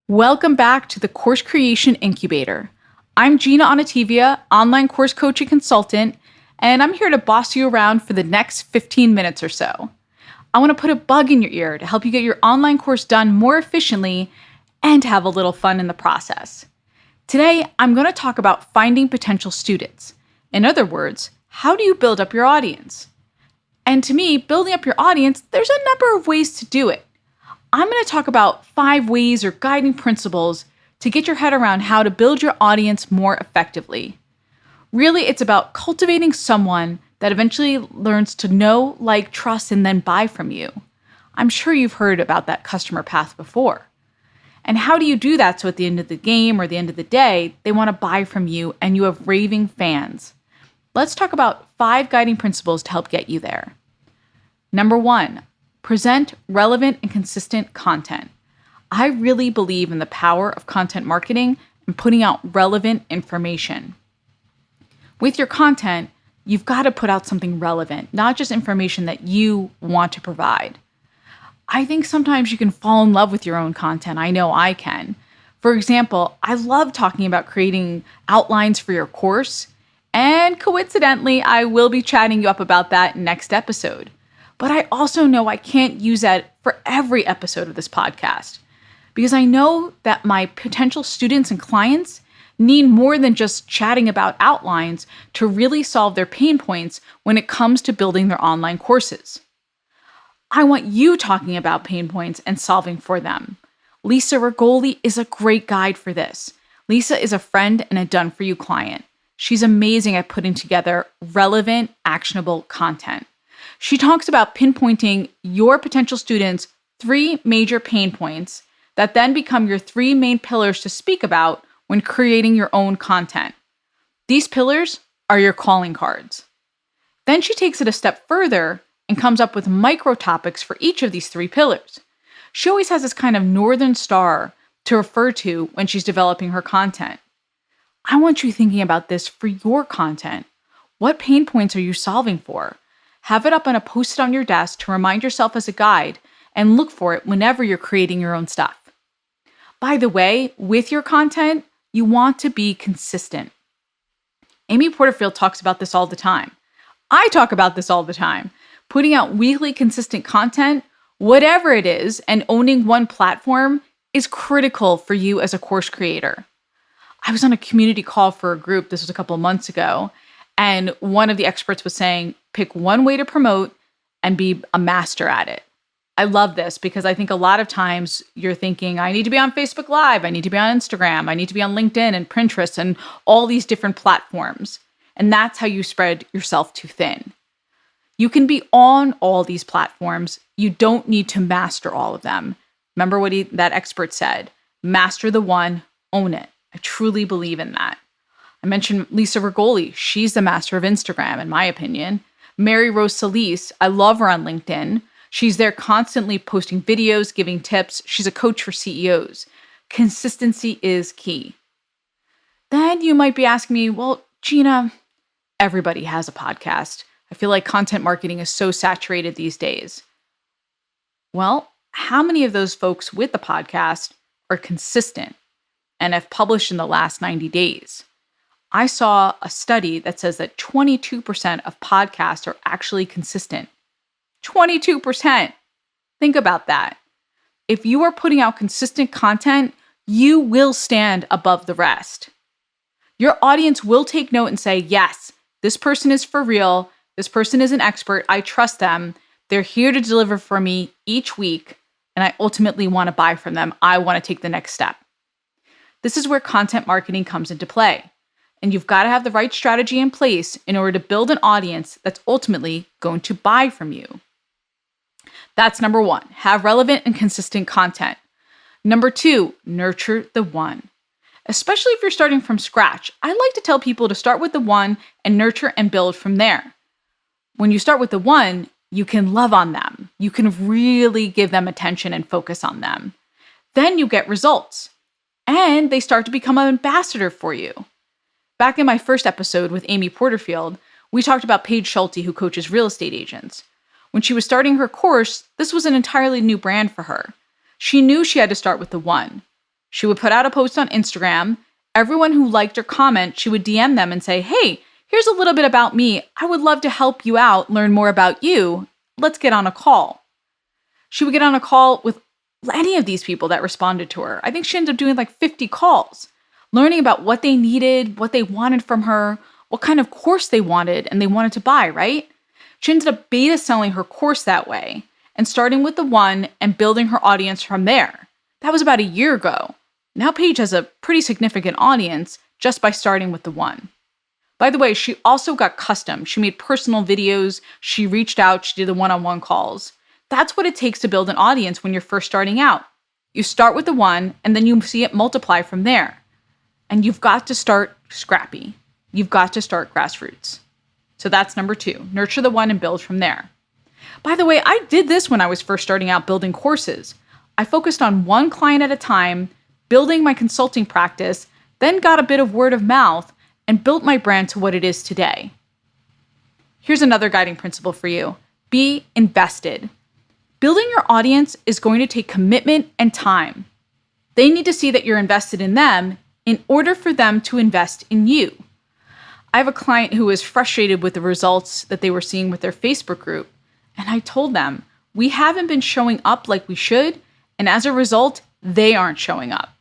Welcome back to the Course Creation Incubator. I'm Gina Onativia, online course coach and consultant, and I'm here to boss you around for the next 15 minutes or so. I want to put a bug in your ear to help you get your online course done more efficiently and have a little fun in the process. Today, I'm going to talk about finding potential students. In other words, how do you build up your audience? And to me, building up your audience, there's a number of ways to do it. I'm going to talk about 5 ways or guiding principles to get your head around how to build your audience more effectively. Really, it's about cultivating someone that eventually learns to know, like, trust, and then buy from you. I'm sure you've heard about that customer path before. And how do you do that so at the end of the game or the end of the day, they want to buy from you and you have raving fans? Let's talk about 5 guiding principles to help get you there. Number 1. Present relevant and consistent content. I really believe in the power of content marketing and putting out relevant information. With your content, you've got to put out something relevant, not just information that you want to provide. I think sometimes you can fall in love with your own content. I know I can. For example, I love talking about creating outlines for your course, and coincidentally, I will be chatting you up about that next episode. But I also know I can't use that for every episode of this podcast because I know that my potential students and clients need more than just chatting about outlines to really solve their pain points when it comes to building their online courses. I want you talking about pain points and solving for them. Lisa Rigoli is a great guide for this. Lisa is a friend and a done-for-you client. She's amazing at putting together relevant, actionable content. She talks about pinpointing your potential students' 3 major pain points that then become your 3 main pillars to speak about when creating your own content. These pillars are your calling cards. Then she takes it a step further and comes up with micro topics for each of these 3 pillars. She always has this kind of northern star to refer to when she's developing her content. I want you thinking about this for your content. What pain points are you solving for? Have it up on a post-it on your desk to remind yourself as a guide and look for it whenever you're creating your own stuff. By the way, with your content, you want to be consistent. Amy Porterfield talks about this all the time. I talk about this all the time. Putting out weekly consistent content, whatever it is, and owning one platform is critical for you as a course creator. I was on a community call for a group, this was a couple of months ago, and one of the experts was saying, pick one way to promote and be a master at it. I love this because I think a lot of times you're thinking, I need to be on Facebook Live, I need to be on Instagram, I need to be on LinkedIn and Pinterest and all these different platforms. And that's how you spread yourself too thin. You can be on all these platforms. You don't need to master all of them. Remember what that expert said, master the one, own it. I truly believe in that. I mentioned Lisa Rigoli. She's the master of Instagram, in my opinion. Mary Rose Solis, I love her on LinkedIn. She's there constantly posting videos, giving tips. She's a coach for CEOs. Consistency is key. Then you might be asking me, well, Gina, everybody has a podcast. I feel like content marketing is so saturated these days. Well, how many of those folks with the podcast are consistent and have published in the last 90 days? I saw a study that says that 22% of podcasts are actually consistent. 22%. Think about that. If you are putting out consistent content, you will stand above the rest. Your audience will take note and say, yes, this person is for real. This person is an expert. I trust them. They're here to deliver for me each week, and I ultimately want to buy from them. I want to take the next step. This is where content marketing comes into play. And you've got to have the right strategy in place in order to build an audience that's ultimately going to buy from you. That's number 1, have relevant and consistent content. Number 2, nurture the one. Especially if you're starting from scratch, I like to tell people to start with the one and nurture and build from there. When you start with the one, you can love on them. You can really give them attention and focus on them. Then you get results, and they start to become an ambassador for you. Back in my first episode with Amy Porterfield, we talked about Paige Schulte, who coaches real estate agents. When she was starting her course, this was an entirely new brand for her. She knew she had to start with the one. She would put out a post on Instagram. Everyone who liked or comment, she would DM them and say, hey, here's a little bit about me. I would love to help you out, learn more about you. Let's get on a call. She would get on a call with any of these people that responded to her. I think she ended up doing like 50 calls, learning about what they needed, what they wanted from her, what kind of course they wanted and they wanted to buy, right? She ended up beta selling her course that way and starting with the one and building her audience from there. That was about a year ago. Now Paige has a pretty significant audience just by starting with the one. By the way, she also got custom. She made personal videos. She reached out. She did the one-on-one calls. That's what it takes to build an audience when you're first starting out. You start with the one, and then you see it multiply from there. And you've got to start scrappy. You've got to start grassroots. So that's number 2. Nurture the one and build from there. By the way, I did this when I was first starting out building courses. I focused on one client at a time, building my consulting practice, then got a bit of word of mouth, and built my brand to what it is today. Here's another guiding principle for you. Be invested. Building your audience is going to take commitment and time. They need to see that you're invested in them in order for them to invest in you. I have a client who was frustrated with the results that they were seeing with their Facebook group, and I told them, we haven't been showing up like we should, and as a result, they aren't showing up.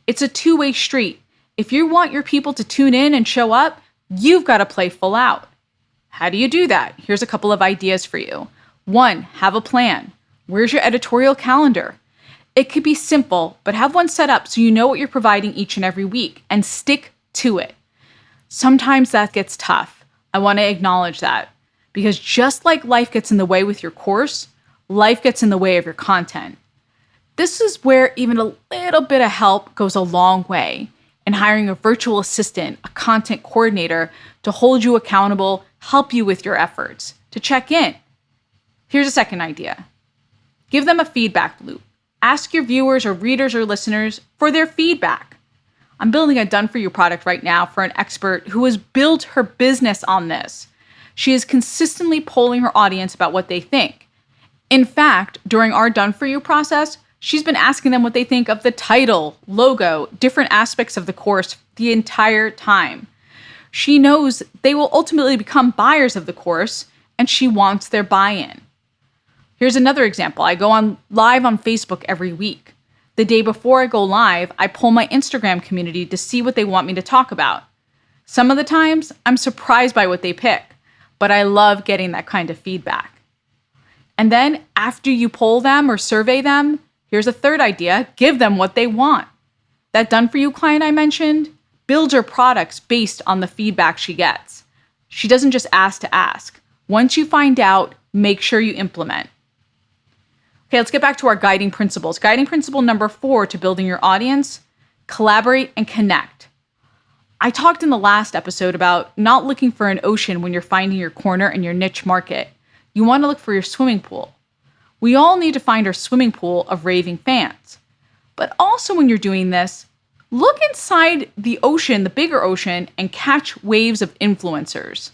It's a two-way street. If you want your people to tune in and show up, you've got to play full out. How do you do that? Here's a couple of ideas for you. 1, have a plan. Where's your editorial calendar? It could be simple, but have one set up so you know what you're providing each and every week and stick to it. Sometimes that gets tough. I want to acknowledge that because just like life gets in the way with your course, life gets in the way of your content. This is where even a little bit of help goes a long way. And hiring a virtual assistant, a content coordinator to hold you accountable, help you with your efforts, to check in. Here's a second idea. Give them a feedback loop. Ask your viewers or readers or listeners for their feedback. I'm building a done-for-you product right now for an expert who has built her business on this. She is consistently polling her audience about what they think. In fact, during our done-for-you process, she's been asking them what they think of the title, logo, different aspects of the course the entire time. She knows they will ultimately become buyers of the course, and she wants their buy-in. Here's another example. I go on live on Facebook every week. The day before I go live, I poll my Instagram community to see what they want me to talk about. Some of the times, I'm surprised by what they pick, but I love getting that kind of feedback. And then after you poll them or survey them, here's a third idea, give them what they want. That done-for-you client I mentioned builds her products based on the feedback she gets. She doesn't just ask to ask. Once you find out, make sure you implement. Okay, let's get back to our guiding principles. Guiding principle number 4 to building your audience, collaborate and connect. I talked in the last episode about not looking for an ocean when you're finding your corner in your niche market. You want to look for your swimming pool. We all need to find our swimming pool of raving fans. But also when you're doing this, look inside the ocean, the bigger ocean, and catch waves of influencers.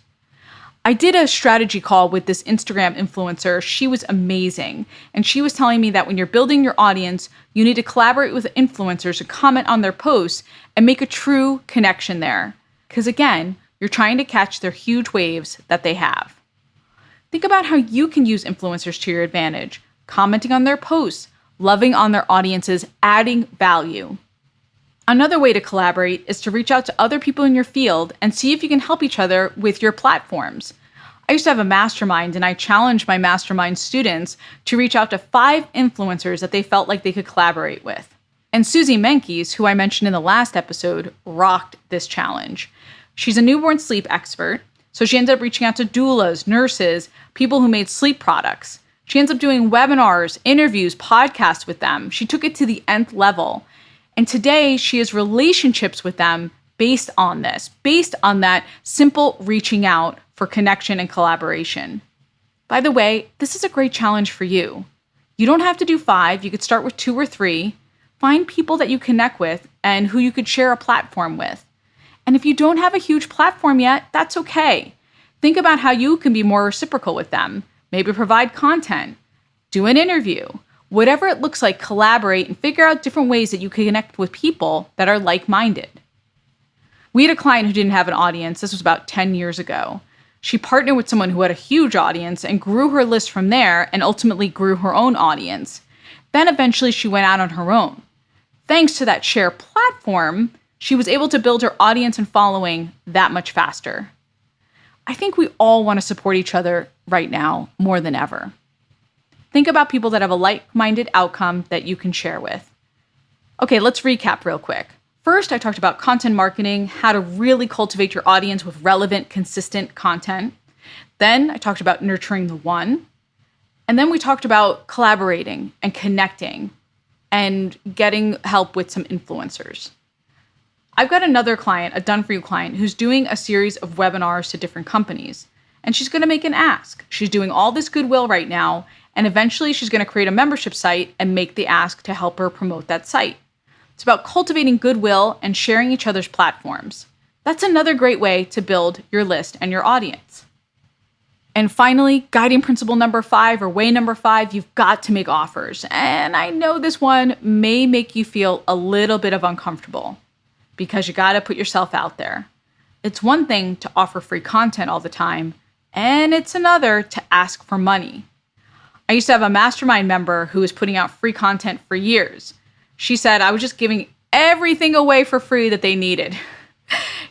I did a strategy call with this Instagram influencer. She was amazing. And she was telling me that when you're building your audience, you need to collaborate with influencers to comment on their posts and make a true connection there. Because again, you're trying to catch their huge waves that they have. Think about how you can use influencers to your advantage, commenting on their posts, loving on their audiences, adding value. Another way to collaborate is to reach out to other people in your field and see if you can help each other with your platforms. I used to have a mastermind and I challenged my mastermind students to reach out to 5 influencers that they felt like they could collaborate with. And Susie Menkes, who I mentioned in the last episode, rocked this challenge. She's a newborn sleep expert, so she ended up reaching out to doulas, nurses, people who made sleep products. She ends up doing webinars, interviews, podcasts with them. She took it to the nth level. And today she has relationships with them based on this, based on that simple reaching out for connection and collaboration. By the way, this is a great challenge for you. You don't have to do 5. You could start with 2 or 3. Find people that you connect with and who you could share a platform with. And if you don't have a huge platform yet, that's okay. Think about how you can be more reciprocal with them. Maybe provide content, do an interview, Whatever it looks like, collaborate and figure out different ways that you can connect with people that are like-minded. We had a client who didn't have an audience. This was about 10 years ago. She partnered with someone who had a huge audience and grew her list from there and ultimately grew her own audience. Then eventually she went out on her own. Thanks to that share platform, she was able to build her audience and following that much faster. I think we all want to support each other right now more than ever. Think about people that have a like-minded outcome that you can share with. Okay, let's recap real quick. First, I talked about content marketing, how to really cultivate your audience with relevant, consistent content. Then I talked about nurturing the one. And then we talked about collaborating and connecting and getting help with some influencers. I've got another client, a done-for-you client, who's doing a series of webinars to different companies. And she's going to make an ask. She's doing all this goodwill right now, and eventually she's going to create a membership site and make the ask to help her promote that site. It's about cultivating goodwill and sharing each other's platforms. That's another great way to build your list and your audience. And finally, guiding principle number 5 or way number 5, you've got to make offers. And I know this one may make you feel a little bit of uncomfortable because you got to put yourself out there. It's one thing to offer free content all the time, and it's another to ask for money. I used to have a mastermind member who was putting out free content for years. She said, I was just giving everything away for free that they needed.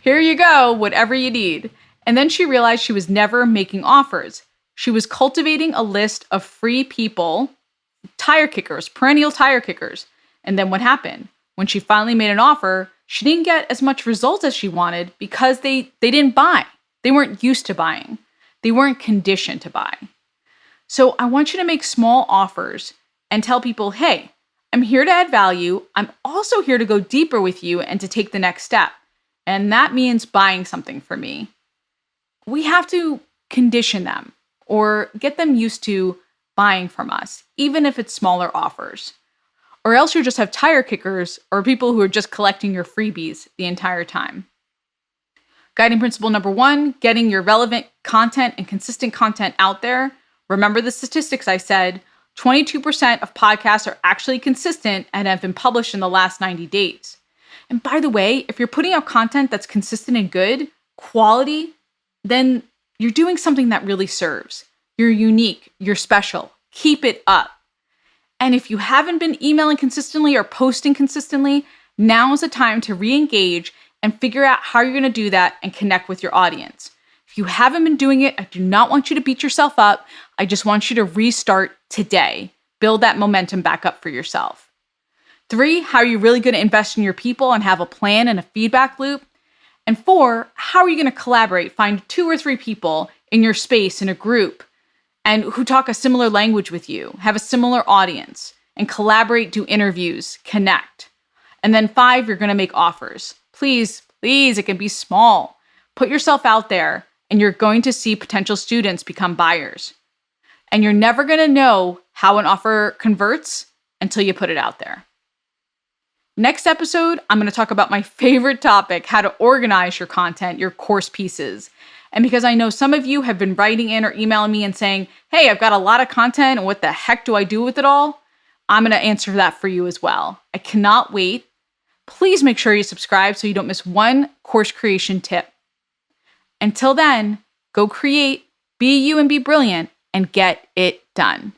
Here you go, whatever you need. And then she realized she was never making offers. She was cultivating a list of free people, tire kickers, perennial tire kickers. And then what happened? When she finally made an offer, she didn't get as much results as she wanted because they didn't buy. They weren't used to buying. They weren't conditioned to buy. So I want you to make small offers and tell people, hey, I'm here to add value. I'm also here to go deeper with you and to take the next step. And that means buying something from me. We have to condition them or get them used to buying from us, even if it's smaller offers. Or else you'll just have tire kickers or people who are just collecting your freebies the entire time. Guiding principle number 1, getting your relevant content and consistent content out there. Remember the statistics I said. 22% of podcasts are actually consistent and have been published in the last 90 days. And by the way, if you're putting out content that's consistent and good, quality, then you're doing something that really serves. You're unique, you're special. Keep it up. And if you haven't been emailing consistently or posting consistently, now is the time to re-engage and figure out how you're going to do that and connect with your audience. If you haven't been doing it, I do not want you to beat yourself up. I just want you to restart today. Build that momentum back up for yourself. 3, how are you really going to invest in your people and have a plan and a feedback loop? And 4, how are you going to collaborate? Find 2 or 3 people in your space, in a group, and who talk a similar language with you, have a similar audience, and collaborate, do interviews, connect. And then 5, you're going to make offers. Please, it can be small. Put yourself out there, and you're going to see potential students become buyers. And you're never going to know how an offer converts until you put it out there. Next episode, I'm going to talk about my favorite topic, how to organize your content, your course pieces. And because I know some of you have been writing in or emailing me and saying, hey, I've got a lot of content, and what the heck do I do with it all? I'm going to answer that for you as well. I cannot wait. Please make sure you subscribe so you don't miss one course creation tip. Until then, go create, be you and be brilliant, and get it done.